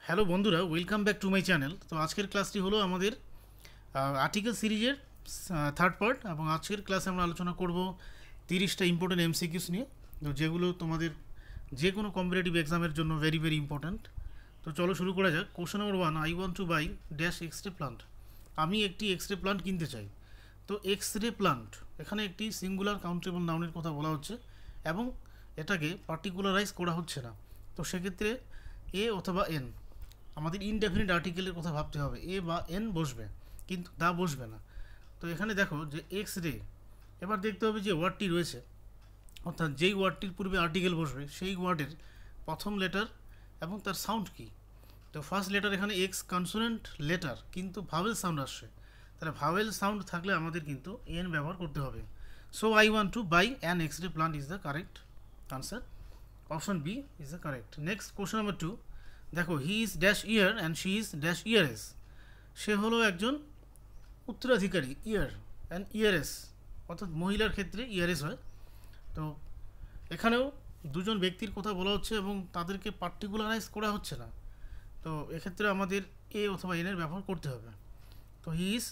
Hello বন্ধুরা, welcome back to my channel. তো আজকের ক্লাসটি হলো আমাদের আর্টিকেল সিরিজের থার্ড পার্ট, এবং আজকের ক্লাসে আমরা আলোচনা করব 30টা ইম্পর্টেন্ট এমসিকিউস নিয়ে, তো যেগুলো তোমাদের যে কোনো কম্পিটিটিভ এক্সামের জন্য ভেরি ভেরি ইম্পর্ট্যান্ট। তো চলো শুরু করা যাক। Question number 1, I want to buy dash X ray plant. আমি একটি এক্স রে প্লান্ট কিনতে চাই। তো এক্স রে প্লান্ট এখানে একটি সিঙ্গুলার কাউন্টেবল নাউনের কথা বলা হচ্ছে এবং এটাকে পার্টিকুলারাইজ করা হচ্ছে না। তো সেক্ষেত্রে এ অথবা এন, আমাদের ইনডেফিনিট আর্টিকেলের কথা ভাবতে হবে। এ বা এন বসবে, কিন্তু দা বসবে না। তো এখানে দেখো যে এক্স রে, এবার দেখতে হবে যে ওয়ার্ডটি রয়েছে, অর্থাৎ যেই ওয়ার্ডটির পূর্বে আর্টিকেল বসবে সেই ওয়ার্ডের প্রথম লেটার এবং তার সাউন্ড কী। তো ফার্স্ট লেটার এখানে এক্স কনসোনেন্ট লেটার, কিন্তু ভাওয়েল সাউন্ড আসছে, তাহলে ভাওয়েল সাউন্ড থাকলে আমাদের কিন্তু এন ব্যবহার করতে হবে। So I want to buy an X ray plant is the correct answer. Option B is the correct. Next question number 2, দেখো he is dash heir and she is dash heiress. সে হলো একজন উত্তরাধিকারী, ইয়ার and ইয়ারেস, অর্থাৎ মহিলার ক্ষেত্রে ইয়ারেস হয়। তো এখানেও দুজন ব্যক্তির কথা বলা হচ্ছে এবং তাদেরকে পার্টিকুলারাইজ করা হচ্ছে না। তো এক্ষেত্রে আমাদের এ অথবা এনের ব্যবহার করতে হবে। তো he is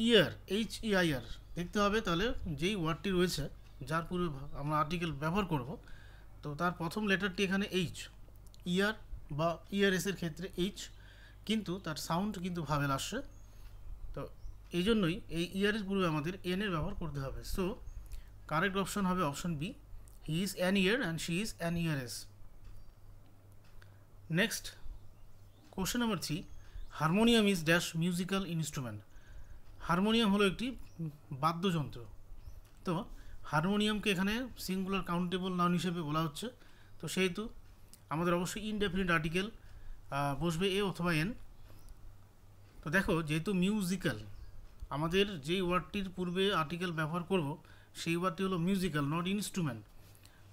heir, H E I R দেখতে হবে, তাহলে যেই ওয়ার্ডটি রয়েছে যার পূর্বে আমরা আর্টিকেল ব্যবহার করব, তো তার প্রথম লেটারটি এখানে এইচ, ইয়ার বা ইয়ারএসের ক্ষেত্রে এইচ, কিন্তু তার সাউন্ড কিন্তু ভাবেল আসছে। তো এই জন্যই এই ইয়ারের পূর্বে আমাদের এন এর ব্যবহার করতে হবে। সো কারেক্ট অপশন হবে option B, he is an heir and she is an heiress. Next question number 3, harmonium is dash musical instrument. Harmonium হলো একটি বাদ্যযন্ত্র। তো হারমোনিয়ামকে এখানে সিঙ্গুলার কাউন্টেবল নাউন হিসেবে বলা হচ্ছে, তো সেহেতু আমাদের অবশ্যই ইনডেফিনিট আর্টিকেল বসবে এ অথবা এন। তো দেখো যেহেতু মিউজিক্যাল, আমাদের যেই ওয়ার্ডটির পূর্বে আর্টিকেল ব্যবহার করব সেই ওয়ার্ডটি হলো মিউজিক্যাল, নট ইনস্ট্রুমেন্ট।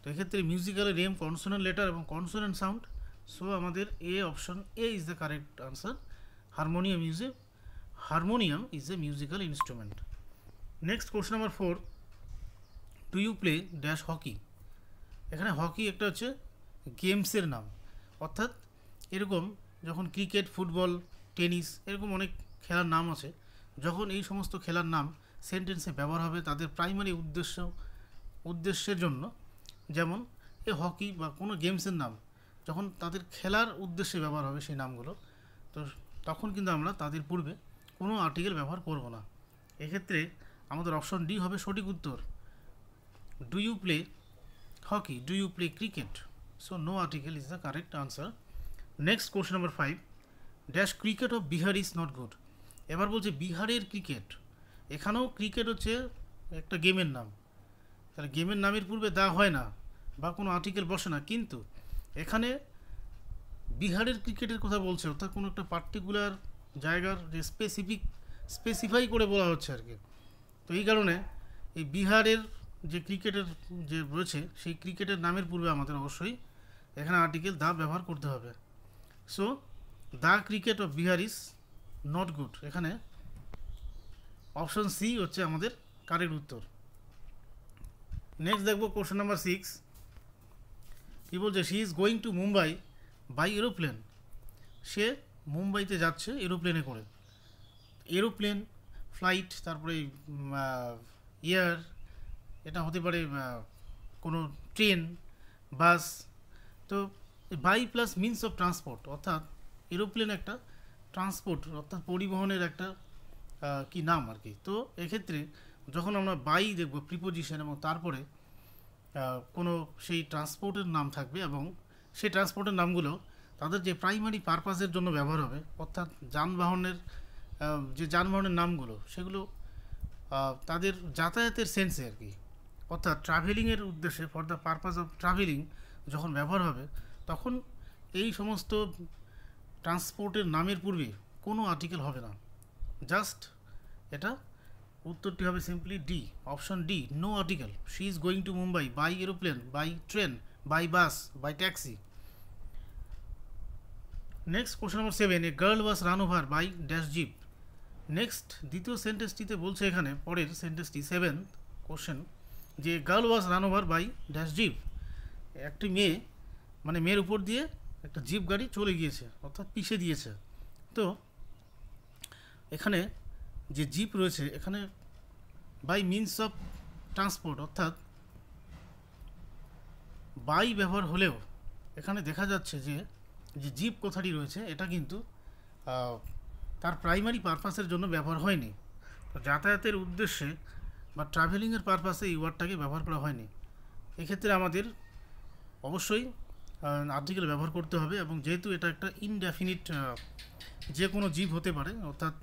তো এক্ষেত্রে মিউজিক্যালের এম কনসোনেন্ট লেটার এবং কনসোনেন্ট সাউন্ড। সো আমাদের এ option A is the correct answer. Harmonium is a musical instrument. Next question number 4, do you play dash hockey. এখানে হকি একটা হচ্ছে গেমসের নাম, অর্থাৎ এরকম যখন ক্রিকেট, ফুটবল, টেনিস এরকম অনেক খেলার নাম আছে, যখন এই সমস্ত খেলার নাম সেন্টেন্সে ব্যবহার হবে তাদের প্রাইমারি উদ্দেশ্যের জন্য, যেমন এ হকি বা কোনো গেমসের নাম যখন তাদের খেলার উদ্দেশ্যে ব্যবহার হবে সেই নামগুলো, তো তখন কিন্তু আমরা তাদের পূর্বে কোনো আর্টিকেল ব্যবহার করব না। এক্ষেত্রে আমাদের অপশন ডি হবে সঠিক উত্তর। Do you play hockey, do you play cricket, so no article is the correct answer. Next question number 5, dash cricket of Bihar is not good. এবার বলছে বিহারের ক্রিকেট, এখানেও ক্রিকেট হচ্ছে একটা গেমের নাম, তাহলে গেমের নামের পূর্বে দা হয় না বা কোনো আর্টিকেল বসে না, কিন্তু এখানে বিহারের ক্রিকেটের কথা বলছে, অর্থাৎ কোনো একটা পার্টিকুলার জায়গার যে স্পেসিফাই করে বলা হচ্ছে আর কি। তো এই কারণে এই বিহারের যে ক্রিকেটের যে রয়েছে সেই ক্রিকেটের নামের পূর্বে আমাদের অবশ্যই এখানে আর্টিকেল দা ব্যবহার করতে হবে। So the cricket of Bihar is not good, এখানে অপশন সি হচ্ছে আমাদের কারেক্ট উত্তর। নেক্সট দেখবো কোশ্চেন নাম্বার 6, কী বলছে, she is going to Mumbai by aeroplane. সে মুম্বাইতে যাচ্ছে এরোপ্লেনে করে। এরোপ্লেন, ফ্লাইট, তারপরে এয়ার, এটা হতে পারে কোনো ট্রেন, বাস। তো by plus means of transport, অর্থাৎ এরোপ্লেন একটা ট্রান্সপোর্ট অর্থাৎ পরিবহনের একটা কি নাম আর কি। তো এক্ষেত্রে যখন আমরা বাই দেখব প্রিপোজিশন এবং তারপরে কোনো সেই ট্রান্সপোর্টের নাম থাকবে এবং সেই ট্রান্সপোর্টের নামগুলো তাদের যে প্রাইমারি পারপাসের জন্য ব্যবহার হবে, অর্থাৎ যানবাহনের যে যানবাহনের নামগুলো সেগুলো তাদের যাতায়াতের সেন্সে আর কি, অর্থাৎ ট্রাভেলিংয়ের উদ্দেশ্যে, for the purpose of travelling যখন ব্যবহার হবে, তখন এই সমস্ত ট্রান্সপোর্টের নামের পূর্বে কোনো আর্টিকেল হবে না। জাস্ট এটা উত্তরটি হবে simply D, option D, no article. She is going to Mumbai by aeroplane, by train, by bus, by taxi. Next question number 7, a girl was run over by dash jeep. Next দ্বিতীয় সেন্টেন্সটিতে বলছে এখানে, পরের সেন্টেন্সটি 7th question, যে girl was run over by dash jeep. একটি মেয়ে, মানে মেয়ের উপর দিয়ে একটা জিপ গাড়ি চলে গিয়েছে, অর্থাৎ পিষে দিয়েছে। তো এখানে যে জিপ রয়েছে, এখানে বাই মিনস অফ ট্রান্সপোর্ট অর্থাৎ বাই ব্যবহার হলেও এখানে দেখা যাচ্ছে যে যে জিপ কথাটি রয়েছে এটা কিন্তু তার প্রাইমারি পারপাসের জন্য ব্যবহার হয়নি। তো যাতায়াতের উদ্দেশ্যে বা ট্রাভেলিংয়ের পারপাসে এই ওয়ার্ডটাকে ব্যবহার করা হয়নি। এক্ষেত্রে আমাদের অবশ্যই আর্টিকেল ব্যবহার করতে হবে, এবং যেহেতু এটা একটা ইনডেফিনিট যে কোনো জীব হতে পারে, অর্থাৎ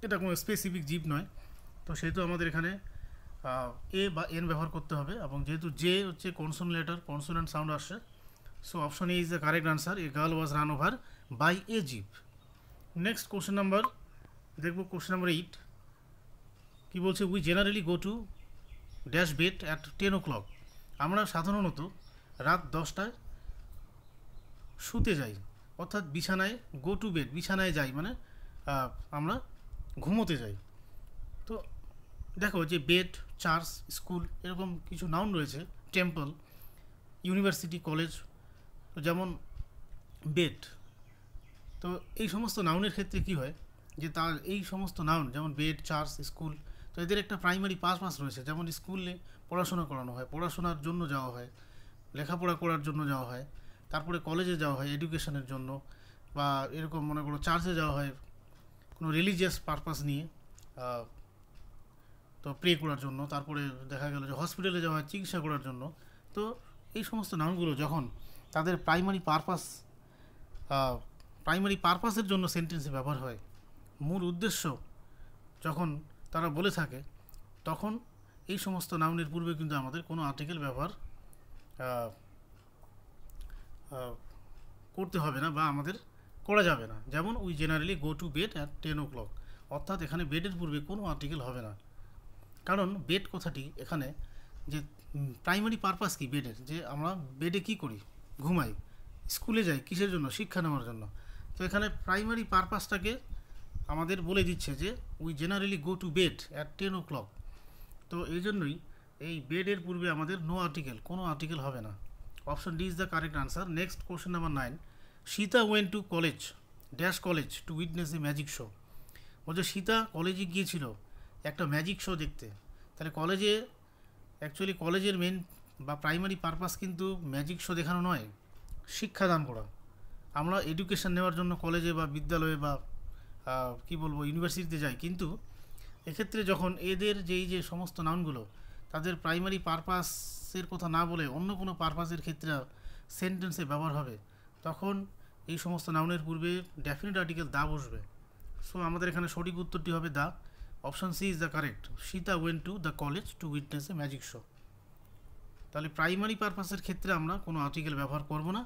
এটা কোনো স্পেসিফিক জীব নয়, তো সেহেতু আমাদের এখানে এ বা এন ব্যবহার করতে হবে। এবং যেহেতু জে হচ্ছে কনসোনেন্ট লেটার, কনসোনেন্ট সাউন্ড আসছে, so option A is the correct answer. A girl was run over by a jeep. Next question number দেখব, কোশ্চেন নাম্বার 8 কী বলছে, we generally go to dash bed at 10 o'clock। আমরা সাধারণত রাত 10টায় শুতে যাই, অর্থাৎ বিছানায়, গো টু বেড বিছানায় যাই মানে আমরা ঘুমোতে যাই। তো দেখো যে বেড, চার্চ, স্কুল এরকম কিছু নাউন রয়েছে, টেম্পল, ইউনিভার্সিটি, কলেজ। তো যেমন বেড, তো এই সমস্ত নাউনের ক্ষেত্রে কি হয় যে তার এই সমস্ত নাউন যেমন বেড, চার্চ, স্কুল, তো এদের একটা প্রাইমারি পারপাস রয়েছে। যেমন স্কুলে পড়াশোনা করানো হয়, পড়াশোনার জন্য যাওয়া হয়, লেখাপড়া করার জন্য যাওয়া হয়। তারপরে কলেজে যাওয়া হয় এডুকেশনের জন্য, বা এরকম মনে করো চার্চে যাওয়া হয় কোনো রিলিজিয়াস পারপাস নিয়ে, তো প্রে করার জন্য। তারপরে দেখা গেল যে হসপিটালে যাওয়া হয় চিকিৎসা করার জন্য। তো এই সমস্ত নাউনগুলো যখন তাদের প্রাইমারি পারপাসের জন্য সেন্টেন্সে ব্যবহার হয়, মূল উদ্দেশ্য যখন তারা বলে থাকে, তখন এই সমস্ত নাউনের পূর্বে কিন্তু আমাদের কোনো আর্টিকেল ব্যবহার করতে হবে না, বা আমাদের করা যাবে না। যেমন we generally go to bed at 10 o'clock, অর্থাৎ এখানে বেডের পূর্বে কোনো আর্টিকেল হবে না। কারণ বেড কথাটি এখানে যে প্রাইমারি পারপাস কি বেডের, যে আমরা বেডে কি করি, ঘুমাই, স্কুলে যাই কিসের জন্য, শিক্ষা নেওয়ার জন্য। তো এখানে প্রাইমারি পারপাসটাকে আমাদের বলে দিচ্ছে যে we generally go to bed at 10 o'clock। তো এই জন্যই এই বেডের পূর্বে আমাদের নো আর্টিকেল, কোনো আর্টিকেল হবে না। Option D is the correct answer. Next question number 9, Sita went to college dash college to witness a magic show. বলছে সীতা কলেজে গিয়েছিল একটা ম্যাজিক শো দেখতে। তাহলে কলেজে, অ্যাকচুয়ালি কলেজের মেন বা প্রাইমারি পারপাস কিন্তু ম্যাজিক শো দেখানো নয়, শিক্ষাদান করা। আমরা এডুকেশন নেওয়ার জন্য কলেজে বা বিদ্যালয়ে বা কি বলবো ইউনিভার্সিটিতে যাই, কিন্তু এক্ষেত্রে যখন এদের যে সমস্ত নাউনগুলো তাদের প্রাইমারি পারপাসের কথা না বলে অন্য কোনো পারপাসের ক্ষেত্রে সেন্টেন্সে ব্যবহার হবে, তখন এই সমস্ত নাউনের পূর্বে ডেফিনিট আর্টিকেল দা বসবে। সো আমাদের এখানে সঠিক উত্তরটি হবে the. Option C is the correct. Sita went to the college to witness a magic show. তাহলে প্রাইমারি পারপাসের ক্ষেত্রে আমরা কোনো আর্টিকেল ব্যবহার করব না,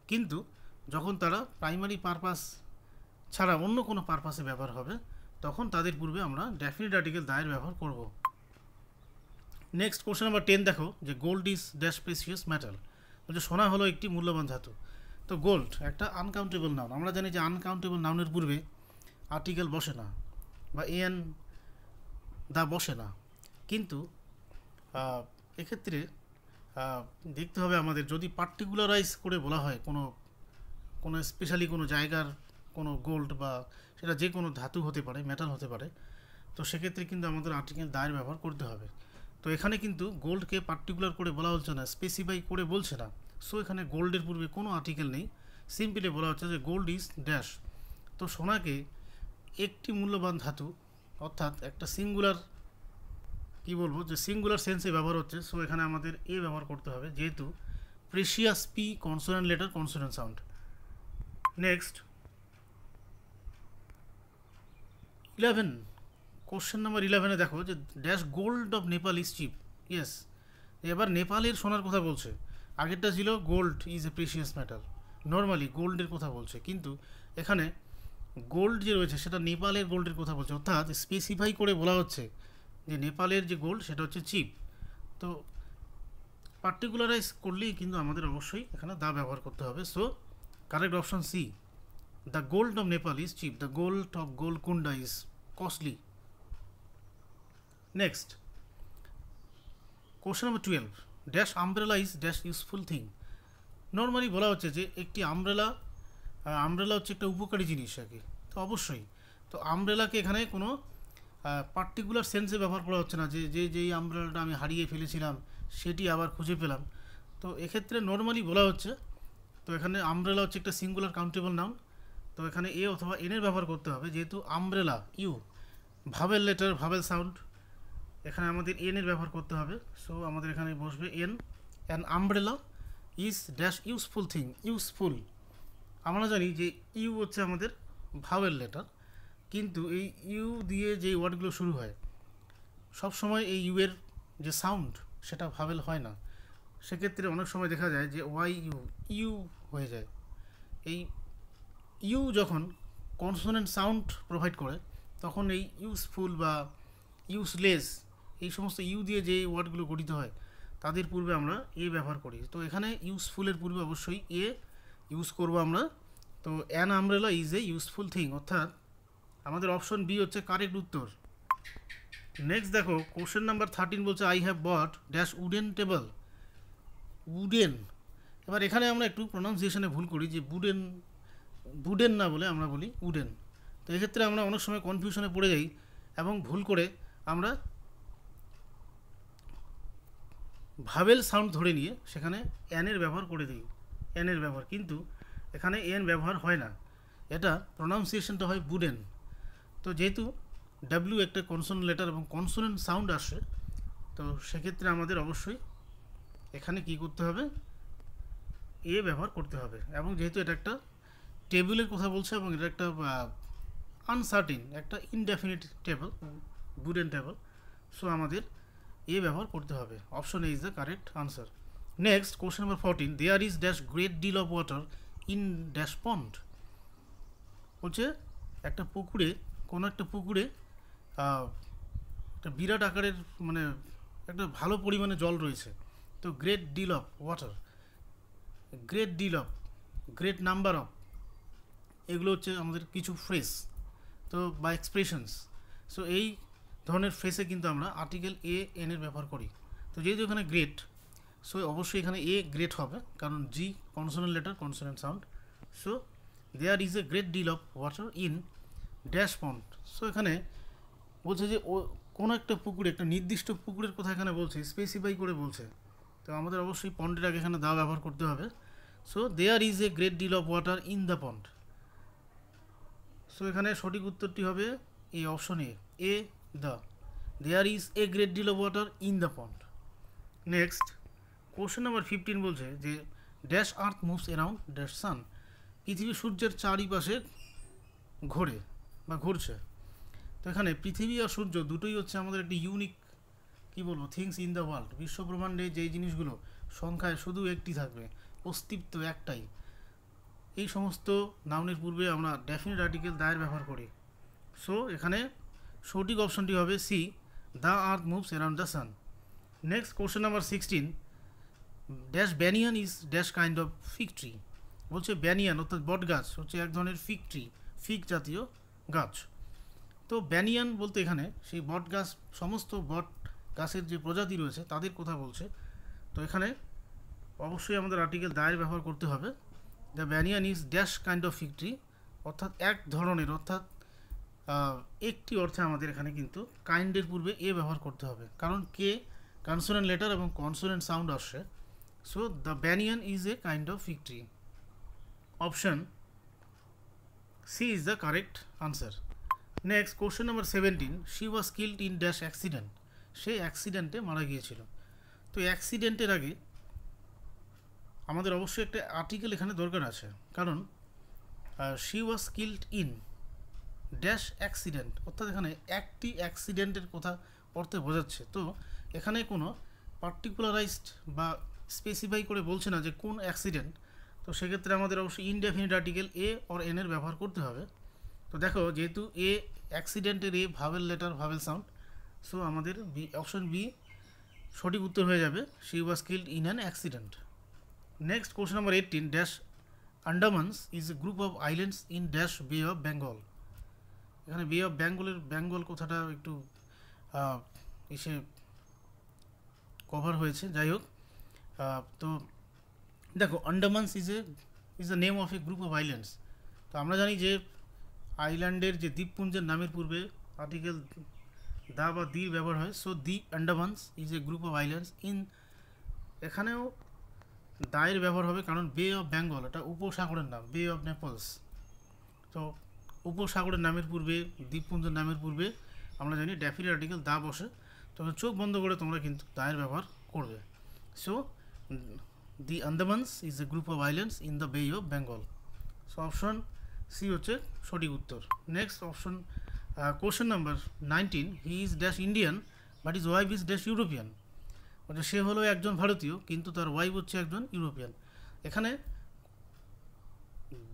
কিন্তু যখন তারা প্রাইমারি পারপাস ছাড়া অন্য কোনো পারপাসে ব্যবহার হবে, তখন তাদের পূর্বে আমরা ডেফিনিট আর্টিকেল দায়ের ব্যবহার করব। নেক্সট কোশ্চেন নাম্বার 10 দেখো, যে gold is dash precious metal. বলছে সোনা হলো একটি মূল্যবান ধাতু। তো গোল্ড একটা আনকাউন্টেবল নাউন। আমরা জানি যে আনকাউন্টেবল নাউনের পূর্বে আর্টিকেল বসে না, বা এন দা বসে না। কিন্তু এক্ষেত্রে দেখতে হবে আমাদের, যদি পার্টিকুলারাইজ করে বলা হয় কোনো স্পেশালি কোনো জায়গার কোনো গোল্ড, বা সেটা যে কোনো ধাতু হতে পারে, মেটাল হতে পারে, তো সেক্ষেত্রে কিন্তু আমাদের আর্টিকেল দায়ের ব্যবহার করতে হবে। তো এখানে কিন্তু গোল্ডকে পার্টিকুলার করে বলা হচ্ছে না, স্পেসিফাই করে বলছে না। সো এখানে গোল্ডের পূর্বে কোনো আর্টিকেল নেই, সিম্পলি বলা হচ্ছে যে গোল্ড ইজ ড্যাশ। তো সোনাকে একটি মূল্যবান ধাতু, অর্থাৎ একটা সিঙ্গুলার, কি বলবো, যে সিঙ্গুলার সেন্সে ব্যবহার হচ্ছে। সো এখানে আমাদের এ ব্যবহার করতে হবে, যেহেতু precious P consonant letter, consonant sound. Next 11, question number 11-এ দেখো যে dash gold of Nepal is cheap. Yes, এবার নেপালের সোনার কথা বলছে। আগেরটা ছিল gold is a precious metal, normally গোল্ডের কথা বলছে, কিন্তু এখানে গোল্ড যে রয়েছে সেটা নেপালের গোল্ডের কথা বলছে, অর্থাৎ স্পেসিফাই করে বলা হচ্ছে যে নেপালের যে গোল্ড সেটা হচ্ছে চিপ। তো পার্টিকুলারাইজ করলেই কিন্তু আমাদের অবশ্যই এখানে দা ব্যবহার করতে হবে। So correct option C, the gold of Nepal is cheap, the gold of Golconda is costly. Next question number 12, dash umbrella is dash useful thing. Normally বলা হচ্ছে যে একটি আমব্রেলা, আমব্রেলা হচ্ছে একটা উপকারী জিনিস আর কি। তো অবশ্যই, তো আমব্রেলাকে এখানে কোনো পার্টিকুলার সেন্সে ব্যবহার করা হচ্ছে না যে যেই আমব্রেলাটা আমি হারিয়ে ফেলেছিলাম সেটি আবার খুঁজে পেলাম। তো এক্ষেত্রে নর্মালি বলা হচ্ছে, তো এখানে আমব্রেলা হচ্ছে একটা সিঙ্গুলার কাউন্টেবল নাউন। তো এখানে এ অথবা এনের ব্যবহার করতে হবে, যেহেতু umbrella U vowel letter vowel sound, এখানে আমাদের এনের ব্যবহার করতে হবে। সো আমাদের এখানে বসবে N. An umbrella is dash useful thing. Useful আমরা জানি যে ইউ হচ্ছে আমাদের ভাওয়েল লেটার, কিন্তু এই ইউ দিয়ে যে ওয়ার্ডগুলো শুরু হয় সব সময় এই ইউ এর যে সাউন্ড সেটা ভাওয়েল হয় না। সেক্ষেত্রে অনেক সময় দেখা যায় যে ওয়াই ইউ ইউ হয়ে যায়। এই ইউ যখন কনসোনেন্ট সাউন্ড প্রোভাইড করে তখন এই ইউজফুল বা ইউজলেস এই সমস্ত ইউ দিয়ে যে ওয়ার্ডগুলো গঠিত হয় তাদের পূর্বে আমরা এ ব্যবহার করি। তো এখানে ইউজফুলের পূর্বে অবশ্যই এ ইউজ করব আমরা। তো an umbrella is a useful thing, অর্থাৎ আমাদের অপশন বি হচ্ছে কারেক্ট উত্তর। নেক্সট দেখো কোশ্চেন নাম্বার 13 বলছে I have bought dash wooden table. Wooden, এবার এখানে আমরা একটু প্রোনাউন্সিয়েশনে ভুল করি যে বুডেন, বুডেন না বলে আমরা বলি উডেন। তো এক্ষেত্রে আমরা অনেক সময় কনফিউশনে পড়ে যাই এবং ভুল করে আমরা ভাবেল সাউন্ড ধরে নিয়ে সেখানে এনের ব্যবহার করে দিই, এনের ব্যবহার, কিন্তু এখানে এন ব্যবহার হয় না, এটা প্রোনাউন্সিয়েশনটা হয় বুডেন। তো যেহেতু ডাব্লিউ একটা কনসোনেন্ট লেটার এবং কনসোনেন্ট সাউন্ড আসে, তো সেক্ষেত্রে আমাদের অবশ্যই এখানে কি করতে হবে, এ ব্যবহার করতে হবে। এবং যেহেতু এটা একটা টেবিলের কথা বলছে এবং এটা একটা আনসার্টিন, একটা indefinite table, wooden table, so আমাদের এ ব্যবহার করতে হবে। Option A is the correct answer. Next question number 14, there is dash great deal of water in dash pond. বলছে একটা পুকুরে, কোনো একটা পুকুরে একটা বিরাট আকারের মানে একটা ভালো পরিমাণে জল রয়েছে। তো great deal of water, great deal of, great number of, এগুলো হচ্ছে আমাদের কিছু ফ্রেজ তো বা এক্সপ্রেশনস। সো এই ধরনের ফ্রেজে কিন্তু আমরা আর্টিকেল এ এন এর ব্যবহার করি। তো যেহেতু এখানে গ্রেট, সো অবশ্যই এখানে এ গ্রেট হবে, কারণ G consonant letter consonant sound. So there is a great deal of water in dash pond. So এখানে বলছে যে ও কোনো একটা পুকুরে, একটা নির্দিষ্ট পুকুরের কথা এখানে বলছে, স্পেসিফাই করে বলছে। তো আমাদের অবশ্যই পন্ডের আগে এখানে দা ব্যবহার করতে হবে। So there is a great deal of water in the pond. So এখানে সঠিক উত্তরটি হবে এই option A the. There is a great deal of water in the pond. Next question number 15 বলছে যে dash earth moves around dash sun. পৃথিবী সূর্যের চারিপাশে ঘোরে বা ঘুরছে। তো এখানে পৃথিবী আর সূর্য দুটোই হচ্ছে আমাদের একটি ইউনিক, কী বলবো, থিংস ইন দ্য ওয়ার্ল্ড। বিশ্বব্রহ্মাণ্ডে যেই জিনিসগুলো সংখ্যায় শুধু একটি থাকবে, অস্তিত্ব একটাই, এই সমস্ত নাউনের পূর্বে আমরা ডেফিনিট আর্টিকেল দায়ের ব্যবহার করি। সো এখানে সঠিক অপশনটি হবে C, the earth moves around the sun. Next question number 16, dash banyan is dash kind of fig tree. বলছে ব্যানিয়ান অর্থাৎ বট গাছ হচ্ছে এক ধরনের ফিগ ট্রি, ফিগ জাতীয় গাছ। তো ব্যানিয়ান বলতে এখানে সেই বট গাছ, সমস্ত বট গাছের যে প্রজাতি রয়েছে তাদের কথা বলছে। তো এখানে অবশ্যই আমাদের আর্টিকেল দায়ের ব্যবহার করতে হবে। The banyan is dash kind of fig tree, অর্থাৎ এক ধরনের, অর্থাৎ একটি অর্থে আমাদের এখানে কিন্তু কাইন্ডের পূর্বে এ ব্যবহার করতে হবে, কারণ কে কনসোনেন্ট লেটার এবং কনসোনেন্ট সাউন্ড আসছে। So the banyan is a kind of fig tree. Option C is the correct answer. Next question number 17, she was killed in dash accident. সে অ্যাক্সিডেন্টে মারা গিয়েছিল। তো অ্যাক্সিডেন্টের আগে আমাদের অবশ্যই একটা আর্টিকেল এখানে দরকার আছে, কারণ she was killed in dash accident, অর্থাৎ এখানে একটি অ্যাক্সিডেন্টের কথা অর্থে বোঝাচ্ছে। তো এখানে কোনো পার্টিকুলারাইজড বা স্পেসিফাই করে বলছে না যে কোন অ্যাক্সিডেন্ট। তো সেক্ষেত্রে আমাদের অবশ্যই indefinite article a or an এর ব্যবহার করতে হবে। তো দেখো যেহেতু এ অ্যাক্সিডেন্টের A vowel letter vowel sound, so আমাদের বি, অপশন বি সঠিক উত্তর হয়ে যাবে, she was killed in an accident. Next question number 18, dash Andamans is a group of islands in dash bay of Bengal. এখানে বে অফ বেঙ্গলের বেঙ্গল কথাটা একটু এসে কভার হয়েছে, যাই হোক। তো দেখো Andamans is the name of a group of islands. তো আমরা জানি যে আইল্যান্ডের যে দ্বীপপুঞ্জের নামের পূর্বে আর্টিকেল দা বা দির ব্যবহার হয়। So the Andamans is a group of islands in, এখানেও দায়ের ব্যবহার হবে কারণ বে অফ বেঙ্গল এটা উপসাগরের নাম, বে অফ নেপলস। তো উপসাগরের নামের পূর্বে, দ্বীপপুঞ্জের নামের পূর্বে আমরা জানি ডেফিনেট আর্টিকেল দা বসে। তবে চোখ বন্ধ করে তোমরা কিন্তু দায়ের ব্যবহার করবে। So the Andamans is a group of islands in the bay of Bengal. So option C হচ্ছে সঠিক উত্তর। Next option, question number 19, he is dash Indian but is wife is dash European. মানে সে হলো একজন ভারতীয় কিন্তু তার ওয়াইফ হচ্ছে একজন ইউরোপিয়ান। এখানে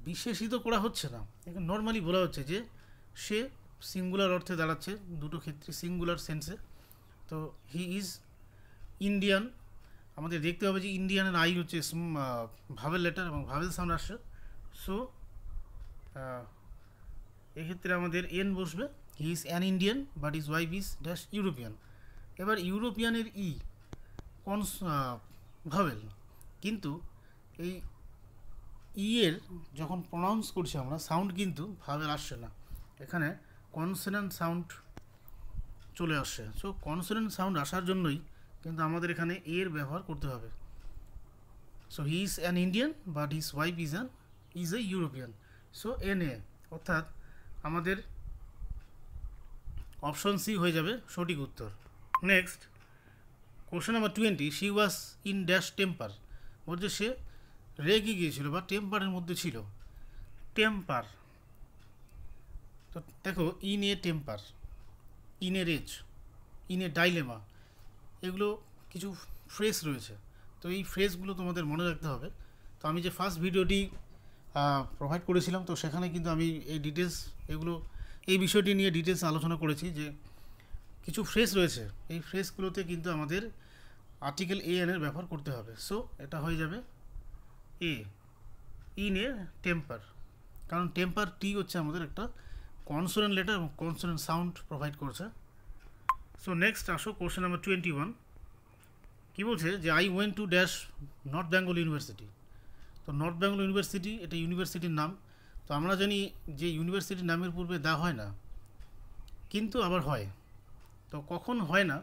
বিশেষিত করা হচ্ছে না, এখানে নর্মালি বলা হচ্ছে যে সে সিঙ্গুলার অর্থে দাঁড়াচ্ছে দুটো ক্ষেত্রে, সিঙ্গুলার সেন্সে। তো হি ইজ ইন্ডিয়ান, আমাদের দেখতে হবে যে ইন্ডিয়ানের আই হচ্ছে ভাবেল লেটার এবং ভাবেল সাউন্ড আসছে। সো এক্ষেত্রে আমাদের এন বসবে, হি is an Indian but is wife is dash European. এবার ইউরোপিয়ানের ই ভাবেল, কিন্তু এই ই এর যখন প্রনাউন্স করছি আমরা সাউন্ড কিন্তু ভাবেল আসছে না, এখানে কনসোনেন্ট সাউন্ড চলে আসছে। সো কনসোনেন্ট সাউন্ড আসার জন্যই কিন্তু আমাদের এখানে এর ব্যবহার করতে হবে। So he is an Indian but his wife is a European. So N A, অর্থাৎ আমাদের অপশন সি হয়ে যাবে সঠিক উত্তর। Next question number 20, she was in dash temper. বলছে সে রেগে গিয়েছিল বা টেম্পারের মধ্যে ছিল। টেম্পার, তো দেখো in a temper, in a rage, in a dilemma, এগুলো কিছু ফ্রেজ রয়েছে। তো এই ফ্রেজগুলো তোমাদের মনে রাখতে হবে। তো আমি যে ফার্স্ট ভিডিওটি প্রোভাইড করেছিলাম, তো সেখানে কিন্তু আমি এই ডিটেলস এই বিষয়টি নিয়ে ডিটেলস আলোচনা করেছি যে কিছু ফ্রেজ রয়েছে, এই ফ্রেজগুলোতে কিন্তু আমাদের আর্টিকেল এ এন এর ব্যবহার করতে হবে। সো এটা হয়ে যাবে এ, ইন এ টেম্পার, কারণ টেম্পার টি হচ্ছে আমাদের একটা কনসোনেন্ট লেটার এবং কনসোনেন্ট সাউন্ড প্রোভাইড করছে। সো নেক্সট আসো কোশ্চেন নাম্বার 21, কী বলছে যে I went to dash north Bengal university. তো নর্থ বেঙ্গল ইউনিভার্সিটি এটা ইউনিভার্সিটির নাম। তো আমরা জানি যে ইউনিভার্সিটির নামের পূর্বে দা হয় না, কিন্তু আবার হয়। তো কখন হয় না,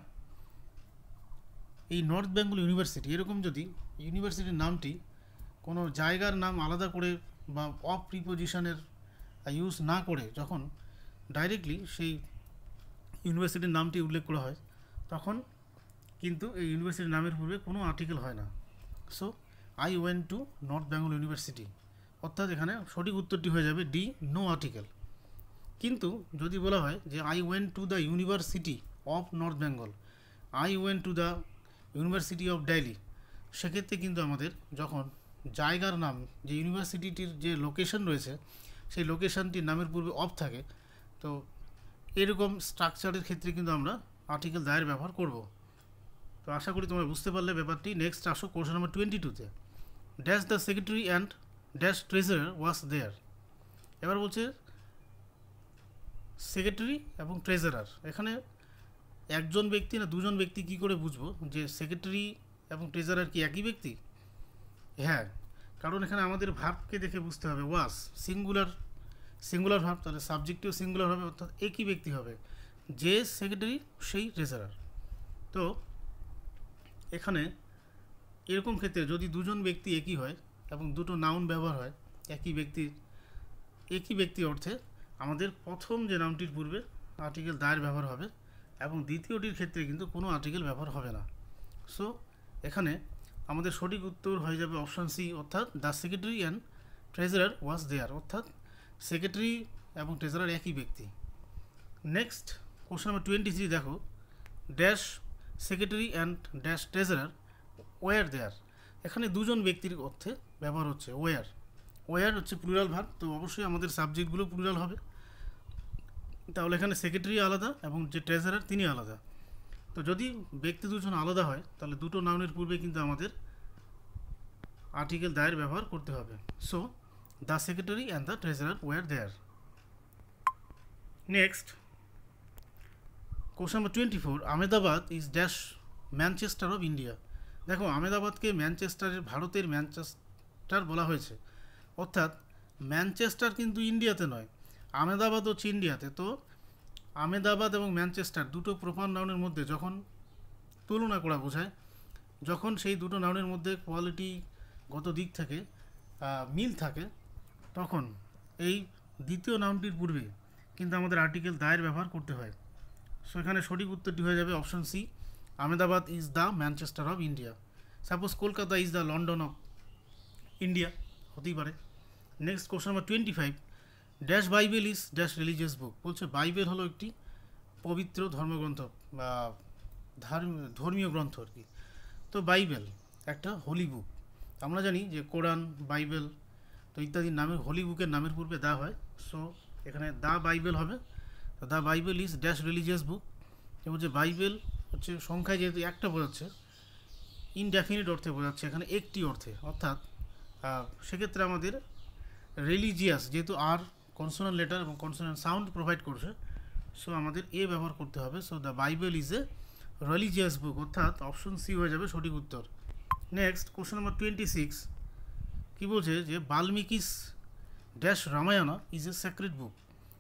এই নর্থ বেঙ্গল ইউনিভার্সিটি এরকম যদি ইউনিভার্সিটির নামটি কোনো জায়গার নাম আলাদা করে বা অফ প্রিপোজিশনের ইউজ না করে যখন ডাইরেক্টলি সেই ইউনিভার্সিটির নামটি উল্লেখ করা হয়, তখন কিন্তু এই ইউনিভার্সিটির নামের পূর্বে কোনো আর্টিকেল হয় না। So I went to north Bengal university, অর্থাৎ এখানে সঠিক উত্তরটি হয়ে যাবে ডি, নো আর্টিকেল। কিন্তু যদি বলা হয় যে I went to the university of north Bengal, I went to the university of Delhi, সেক্ষেত্রে কিন্তু আমাদের যখন জায়গার নাম, যে ইউনিভার্সিটিটির যে লোকেশন রয়েছে সেই লোকেশনটির নামের পূর্বে অফ থাকে, তো এরকম স্ট্রাকচারের ক্ষেত্রে কিন্তু আমরা আর্টিকেল দায়ের ব্যবহার করব। তো আশা করি তোমরা বুঝতে পারলে ব্যাপারটি। নেক্সট আসো কোশ্চেন নাম্বার 22-তে, dash the secretary and dash treasurer was there. এবার বলছে সেক্রেটারি এবং ট্রেজারার, এখানে একজন ব্যক্তি না দুজন ব্যক্তি, কি করে বুঝবো যে সেক্রেটারি এবং ট্রেজারার কি একই ব্যক্তি? হ্যাঁ, কারণ এখানে আমাদের ভার্বকে দেখে বুঝতে হবে, ওয়াজ সিঙ্গুলার ভার্ব, তাহলে সাবজেক্টিও সিঙ্গুলার হবে, অর্থাৎ একই ব্যক্তি হবে, যে সেক্রেটারি সেই ট্রেজারার। তো এখানে এরকম ক্ষেত্রে যদি দুজন ব্যক্তি একই হয় এবং দুটো নাউন ব্যবহার হয় একই ব্যক্তি অর্থে, আমাদের প্রথম যে নামটির পূর্বে আর্টিকেল দায়ের ব্যবহার হবে এবং দ্বিতীয়টির ক্ষেত্রে কিন্তু কোনো আর্টিকেল ব্যবহার হবে না। সো এখানে আমাদের সঠিক উত্তর হয়ে যাবে অপশান সি, অর্থাৎ the secretary and treasurer was দেয়ার, অর্থাৎ সেক্রেটারি এবং ট্রেজারার একই ব্যক্তি। নেক্সট কোশ্চেন নাম্বার 23, দেখো dash secretary and dash treasurer were there. এখানে দুজন ব্যক্তির অর্থে ব্যবহার হচ্ছে ওয়ার হচ্ছে প্লুরাল ভার্ব, তো অবশ্যই আমাদের সাবজেক্টগুলো প্লুরাল হবে। তাহলে এখানে সেক্রেটারি আলাদা এবং যে ট্রেজারার তিনি আলাদা। তো যদি ব্যক্তি দুজন আলাদা হয় তাহলে দুটো নাউনের পূর্বে কিন্তু আমাদের আর্টিকেল দায়ের ব্যবহার করতে হবে। So the secretary and the treasurer were there. Next question number 24, Ahmedabad is dash Manchester of India. দেখো আহমেদাবাদকে ভারতের ম্যানচেস্টার বলা হয়েছে, অর্থাৎ ম্যানচেস্টার কিন্তু ইন্ডিয়াতে নয়, আহমেদাবাদ হচ্ছে ইন্ডিয়াতে। তো আহমেদাবাদ এবং ম্যানচেস্টার দুটো প্রপার নাউনের মধ্যে যখন তুলনা করা বোঝায়, যখন সেই দুটো নাউনের মধ্যে কোয়ালিটিগত দিক থেকে মিল থাকে, তখন এই দ্বিতীয় নাউনটির পূর্বে কিন্তু আমাদের আর্টিকেল দায়ের ব্যবহার করতে হয়। সো এখানে সঠিক উত্তরটি হয়ে যাবে option C, Ahmedabad is the Manchester of India. Suppose Kolkata is the London of India, হতেই পারে। Next question number 25, dash Bible is dash religious book. বলছে বাইবেল হলো একটি পবিত্র ধর্মগ্রন্থ বা ধর্মীয় গ্রন্থ আর কি। তো বাইবেল একটা হোলি বুক। আমরা জানি যে কোরআন, বাইবেল তো ইত্যাদি নামের হোলি বুকের নামের পূর্বে দা হয়। সো এখানে দা বাইবেল হবে। তো the Bible is dash religious book. এবং যে বাইবেল হচ্ছে সংখ্যায় যেহেতু একটা বোঝাচ্ছে, ইনডেফিনিট অর্থে বোঝাচ্ছে, এখানে একটি অর্থে, অর্থাৎ সেক্ষেত্রে আমাদের রিলিজিয়াস যেহেতু আর কনসোনেন্ট লেটার এবং কনসোনেন্ট সাউন্ড প্রোভাইড করছে, সো আমাদের এ ব্যবহার করতে হবে। So the Bible is a religious book, অর্থাৎ অপশন সি হয়ে যাবে সঠিক উত্তর। নেক্সট কোশ্চেন নাম্বার 26, কী বলছে যে Valmiki's dash Ramayana is a secret book.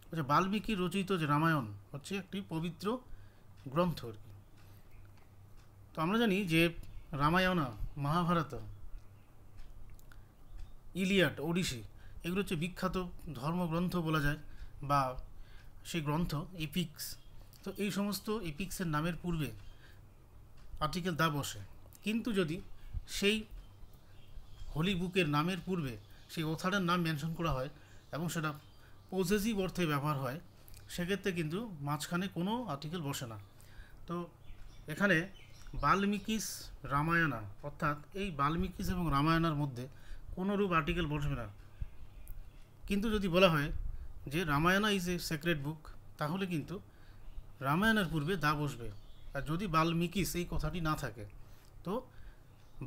বলছে বাল্মীকি রচিত যে রামায়ণ হচ্ছে একটি পবিত্র গ্রন্থ আর কি। তো আমরা জানি যে রামায়ণা, মহাভারত, ইলিয়াড, ওডিসি এগুলো হচ্ছে বিখ্যাত ধর্মগ্রন্থ বলা যায়, বা সেই গ্রন্থ এপিক্স। তো এই সমস্ত এপিক্সের নামের পূর্বে আর্টিকেল দা বসে, কিন্তু যদি সেই হোলি বুকের নামের পূর্বে সেই অথারের নাম মেনশন করা হয় এবং সেটা পজেসিভ অর্থে ব্যবহার হয়, সেক্ষেত্রে কিন্তু মাঝখানে কোনো আর্টিকেল বসে না। তো এখানে বাল্মীকিস রামায়ণা, অর্থাৎ এই বাল্মীকিস এবং রামায়ণার মধ্যে কোনোরূপ আর্টিকেল বসবে না। কিন্তু যদি বলা হয় যে রামায়ণা ইজ এ সেক্রেট বুক, তাহলে কিন্তু রামায়ণের পূর্বে দা বসবে। আর যদি বাল্মীকিস এই কথাটি না থাকে, তো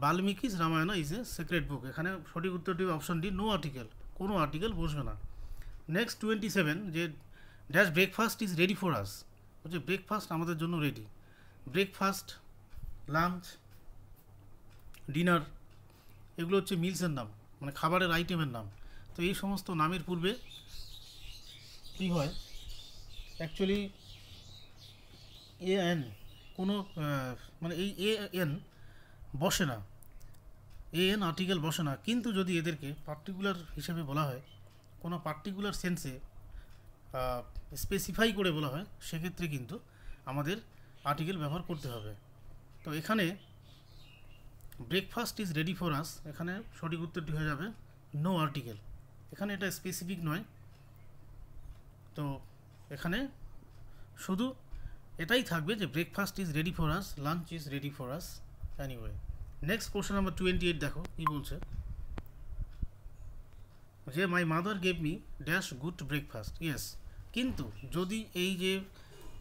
বাল্মীকিস রামায়ণা ইজ এ সিক্রেট বুক। এখানে সঠিক উত্তরটি অপশন ডি, নো আর্টিকেল, কোনো আর্টিকেল বসবে না। নেক্সট 27, যে dash breakfast is ready for us. বলছে ব্রেকফাস্ট আমাদের জন্য রেডি। ব্রেকফাস্ট, লাঞ্চ, ডিনার এগুলো হচ্ছে মিলসের নাম, মানে খাবারের আইটেমের নাম। তো এই সমস্ত নামের পূর্বে কী হয়, অ্যাকচুয়ালি এ এন কোনো মানে এই এ এন বসে না, এ এন আর্টিকেল বসে না। কিন্তু যদি এদেরকে পার্টিকুলার হিসেবে বলা হয়, কোনো পার্টিকুলার সেন্সে স্পেসিফাই করে বলা হয়, সেক্ষেত্রে কিন্তু আমাদের আর্টিকেল ব্যবহার করতে হবে। তো এখানে breakfast is ready for us, এখানে সঠিক উত্তরটি হয়ে যাবে নো আর্টিকেল। এখানে এটা স্পেসিফিক নয়, তো এখানে শুধু এটাই থাকবে যে breakfast is ready for us, lunch is ready for us anyway. Next question number 28, দেখো কী বলছে যে my mother gave me dash good breakfast. Yes, কিন্তু যদি এই যে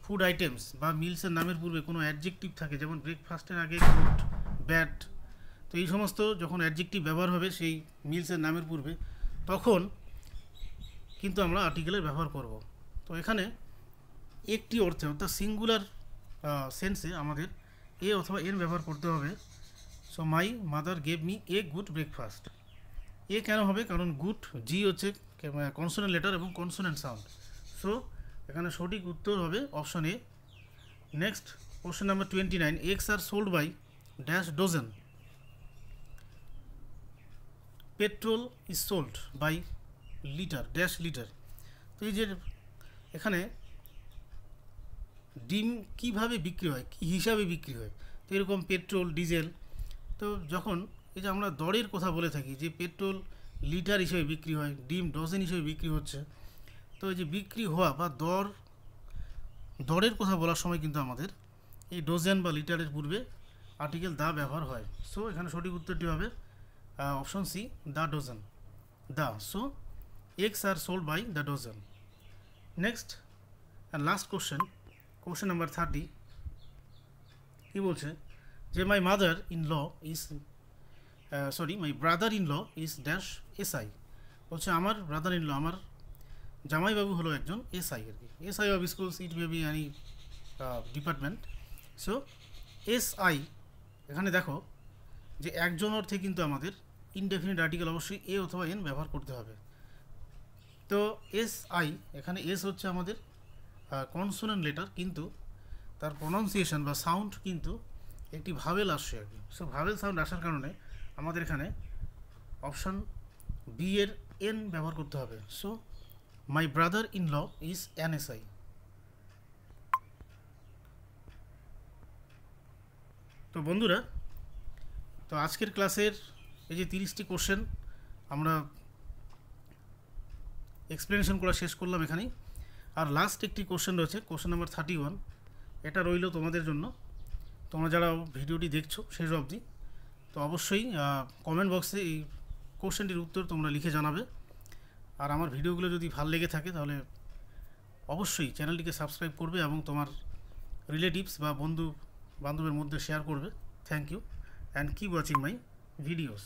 ফুড আইটেমস বা মিলসের নামের পূর্বে কোনো অ্যাডজেক্টিভ থাকে, যেমন ব্রেকফাস্টের আগে গুড, ব্যাড, তো এই সমস্ত যখন অ্যাডজেক্টিভ ব্যবহার হবে সেই মিলসের নামের পূর্বে, তখন কিন্তু আমরা আর্টিকেলের ব্যবহার করব। তো এখানে একটি অর্থে, অর্থাৎ সিঙ্গুলার সেন্সে আমাদের এ অথবা এন ব্যবহার করতে হবে। So my mother gave me a good breakfast. A কেন হবে, কারণ গুড জি হচ্ছে কনসোনেন্ট লেটার এবং কনসোনেন্ট সাউন্ড। সো এখানে সঠিক উত্তর হবে option A. Next question number 29, eggs are sold by dash dozen. Petrol is sold by litre dash litre. তো এই যে এখানে ডিম কিভাবে বিক্রি হয়, কী হিসাবে বিক্রি হয়, তো এরকম পেট্রোল, ডিজেল, তো যখন এই যে আমরা দরের কথা বলে থাকি যে পেট্রোল লিটার হিসেবে বিক্রি হয়, ডিম ডজন হিসেবে বিক্রি হচ্ছে, তো এই যে বিক্রি হওয়া বা দরের কথা বলার সময় কিন্তু আমাদের এই ডজন বা লিটারের পূর্বে আর্টিকেল দা ব্যবহার হয়। সো এখানে সঠিক উত্তরটি হবে option C, the dozen, the. So eggs are sold by the dozen. Next and last question number 30, কী বলছে যে my mother in law is my brother in law is dash SI. বলছে আমার ব্রাদার ইন ল, আমার জামাইবাবু হলো একজন SI আর কি। SI of schools, it may be any department. So SI, এখানে দেখো যে একজন অর্থে কিন্তু আমাদের ইনডেফিনিট আর্টিকেল অবশ্যই এ অথবা এন ব্যবহার করতে হবে। তো এস আই, এখানে এস হচ্ছে আমাদের কনসোনেন্ট লেটার, কিন্তু তার প্রনাউন্সিয়েশন বা সাউন্ড কিন্তু একটি ভাওয়েল আসছে আর কি। সো ভাওয়েল সাউন্ড আসার কারণে আমাদের এখানে অপশান বি এর এন ব্যবহার করতে হবে। So my brother in law is an S I. তো বন্ধুরা, তো আজকের ক্লাসের এই যে 30টি কোশ্চেন আমরা এক্সপ্লেনেশন করা শেষ করলাম এখানেই। আর লাস্ট একটি কোশ্চেন রয়েছে, কোশ্চেন নাম্বার 31, এটা রইল তোমাদের জন্য, তোমরা যারা ভিডিওটি দেখছো শেষ অবধি। তো অবশ্যই কমেন্ট বক্সে এই কোশ্চেনটির উত্তর তোমরা লিখে জানাবে। আর আমার ভিডিওগুলো যদি ভালো লেগে থাকে তাহলে অবশ্যই চ্যানেলটিকে সাবস্ক্রাইব করবে এবং তোমার রিলেটিভস বা বন্ধু বান্ধবের মধ্যে শেয়ার করবে। Thank you and keep watching my videos.